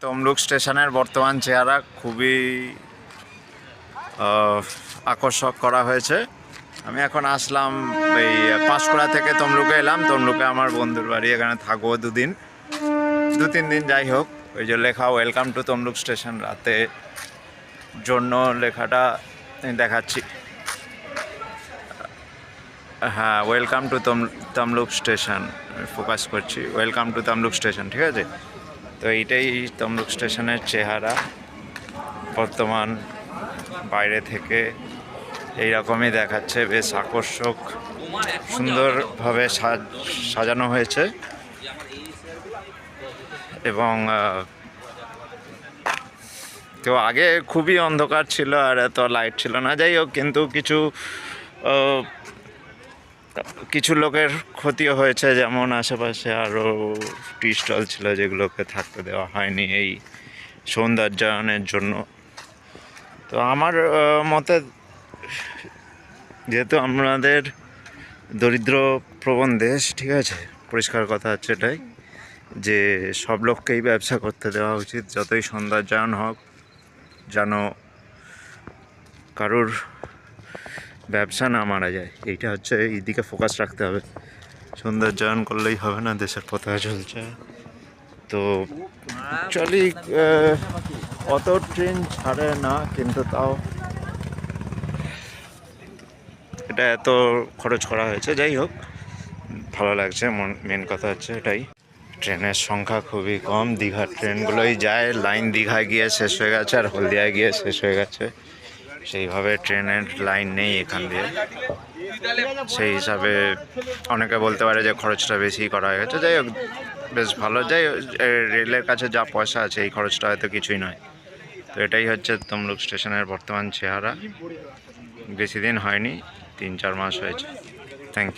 তমলুক স্টেশনের বর্তমান চেহারা খুবই আকর্ষক করা হয়েছে। আমি এখন আসলাম এই পাঁশকুড়া থেকে তমলুকে এলাম। তমলুকে আমার বন্ধুর বাড়ি, এখানে থাকবো দু তিন দিন যাই হোক। ওই যে লেখা ওয়েলকাম টু তমলুক স্টেশন, রাতে জন্য লেখাটা দেখাচ্ছি। হ্যাঁ, welcome to Tamluk station focus করছি, ওয়েলকাম টু তমলুক স্টেশন, ঠিক আছে। তো এইটাই তমলুক স্টেশনের চেহারা বর্তমান বাইরে থেকে এইরকমই দেখাচ্ছে। বেশ আকর্ষক, সুন্দরভাবে সাজানো হয়েছে এবং তো আগে খুবই অন্ধকার ছিল আর এত লাইট ছিল না, যাই হোক। কিন্তু কিছু লোকের ক্ষতিও হয়েছে, যেমন আশেপাশে আরও টি স্টল ছিল যেগুলোকে থাকতে দেওয়া হয়নি এই সৌন্দর্যায়নের জন্য। তো আমার মতে, যেহেতু আমাদের দরিদ্র প্রবণ দেশ, ঠিক আছে, পরিষ্কার কথা হচ্ছে এটাই যে সব লোককেই ব্যবসা করতে দেওয়া উচিত, যতই সৌন্দর্যায়ন হোক, যেন কারুর ব্যবসা না মারা যায়। এইটা হচ্ছে, এই দিকে ফোকাস রাখতে হবে। সৌন্দর্যায়ন করলেই হবে না, দেশের পতাকা চলছে। তো অ্যাকচুয়ালি অত ট্রেন ছাড়ে না, কিন্তু তাও এটা এত খরচ করা হয়েছে, যাই হোক ভালো লাগছে। মেন কথা হচ্ছে এটাই। ট্রেনের সংখ্যা খুবই কম, দীঘার ট্রেনগুলোই যায়। লাইন দীঘায় গিয়ে শেষ হয়ে গেছে আর হলদিয়ায় গিয়ে শেষ হয়ে গেছে। সেইভাবে ট্রেনের লাইন নেই এখান দিয়ে। সেই হিসাবে অনেকে বলতে পারে যে খরচটা বেশি করা হয়ে গেছে, যাই হোক বেশ ভালো। যাই রেলের কাছে যা পয়সা আছে, এই খরচটা হয়তো কিছুই নয়। তো এটাই হচ্ছে তমলুক স্টেশনের বর্তমান চেহারা। বেশি দিন হয়নি, 3-4 মাস হয়েছে। Thank you.